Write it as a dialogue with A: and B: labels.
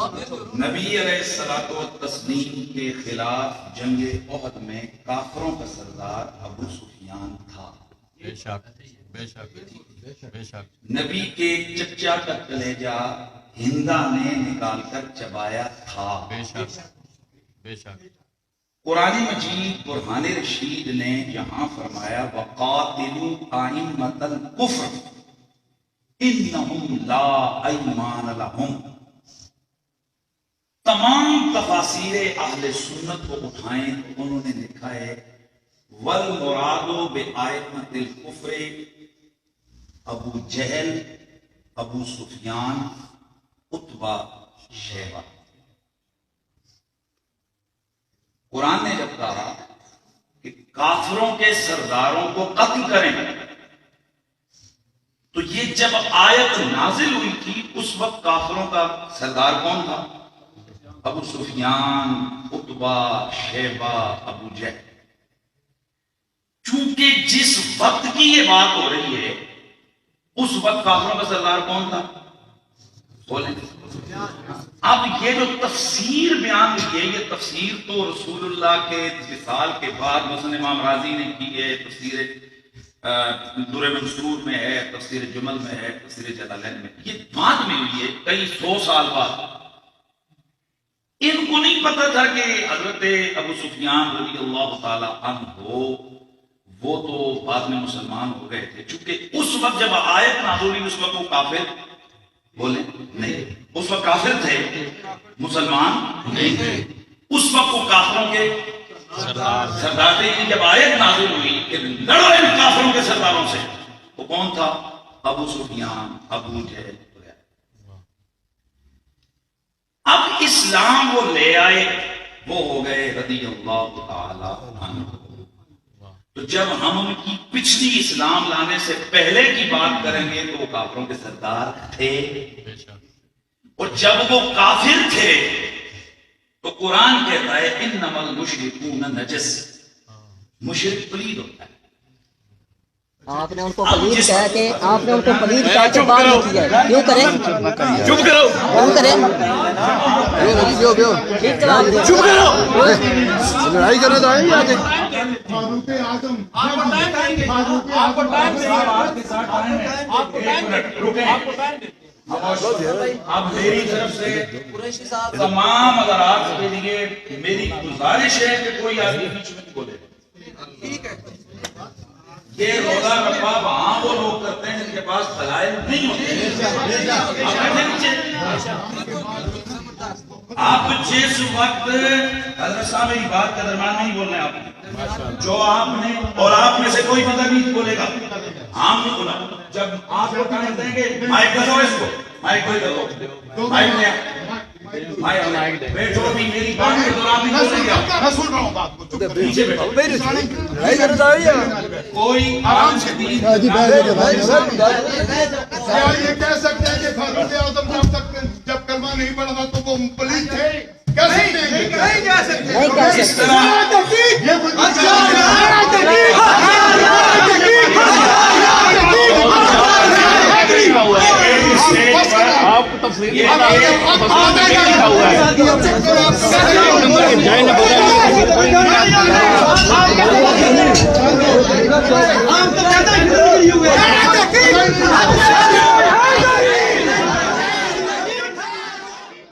A: نبی علیہ الصلوۃ والتسلیم کے خلاف جنگ احد میں کافروں کا سردار ابو سفیان تھا.
B: بے شک بے شک بے شک.
A: نبی کے چچا کا کلیجہ ہندا نے نکال کر چبایا تھا.
B: بے شک بے شک.
A: قرآن مجید برہان رشید نے یہاں فرمایا وَقَاتِلُوا أَئِمَّةَ الْكُفْرِ إِنَّهُمْ لَا أَيْمَانَ لَهُمْ. تمام تفاسیر اہل سنت کو اٹھائیں تو انہوں نے لکھا ہے وَالْمُرَادُ بِأَئِمَّةِ الْكُفْرِ ابو جہل، ابو سفیان، عتبہ، شیبہ. قرآن نے جب کہا کہ کافروں کے سرداروں کو قتل کریں تو یہ جب آیت نازل ہوئی تھی اس وقت کافروں کا سردار کون تھا؟ ابو سفیان، عتبہ، شیبہ، ابو جہل. چونکہ جس وقت کی یہ بات ہو رہی ہے اس وقت کافروں کا سردار کون تھا؟ بولیں. اب یہ جو تفسیر بیان کی ہے یہ تفسیر تو رسول اللہ کے وصال کے بعد مثلا امام راضی نے کی ہے، تفسیر در منصور میں ہے، تفسیر جمل میں ہے، تفسیر جلالین میں. یہ بعد میں ہوئی ہے کئی 100 سال بعد. ان کو نہیں پتا تھا کہ حضرت ابو سفیان رضی اللہ تعالی عنہ وہ تو بعد میں مسلمان ہو گئے تھے. چونکہ اس وقت جب آیت نازل ہوئی اس وقت وہ کافر بولے نہیں، اس وقت کافر تھے، مسلمان نہیں تھے. اس وقت وہ کافروں کے سردار تھے. جب آیت نازل ہوئی کہ لڑو ان کافروں کے سرداروں سے، وہ کون تھا؟ ابو سفیان، ابو جہل. اب اسلام وہ لے آئے، وہ ہو گئے رضی اللہ تعالی عنہ. تو جب ہم ان کی پچھلی اسلام لانے سے پہلے کی بات کریں گے تو وہ کافروں کے سردار تھے. اور جب وہ کافر تھے تو قرآن کہتا ہے انما المشرکون نجس. مشرک پلید ہوتا ہے.
C: آپ نے ان کو پلید کہا کہ آپ نے ان کو پلید کہا کہ بات نہیں کیا. کیوں کریں؟
B: چپ کرو،
C: کیوں کریں؟
B: چپ کرو.
D: لڑائی کرنا تو آئیں گے.
E: فاروق اعظم
A: اب میری طرف سے تمام حضرات کے لیے میری گزارش ہے کہ کوئی آدمی بیچ میں نہیں بولے. یہ روزہ ربا وہاں وہ لوگ کرتے ہیں جن کے پاس دلائل نہیں ہوتے. آپ جس وقت حضرت صاحب میری بات کا درمیان نہیں بولنا ہے. آپ جو آپ نے اور آپ میں سے کوئی بندہ نہیں بولے گا. عام نہیں بولا. جب آپ کو ٹائم دیں گے مائک دے دو، اس کو مائک کوئی دے دو، مائک لے بیٹھو بھی. میری بات کے دوران نہیں بولے گا.
E: میں سن رہا ہوں بات کو.
A: پیچھے بیٹھو.
D: لڑائی کرنا تو آئیں گے.
A: کوئی آرام سے
E: کیا یہ کہہ سکتے ہیں کہ فاروق اعظم جب کلمہ نہیں پڑھا تھا تو وہ پلید تھے؟ کہہ سکتے ہیں؟ نہیں کہہ سکتے.
A: اس طرح
B: آپ کو تفصیل
E: ہوا ہے.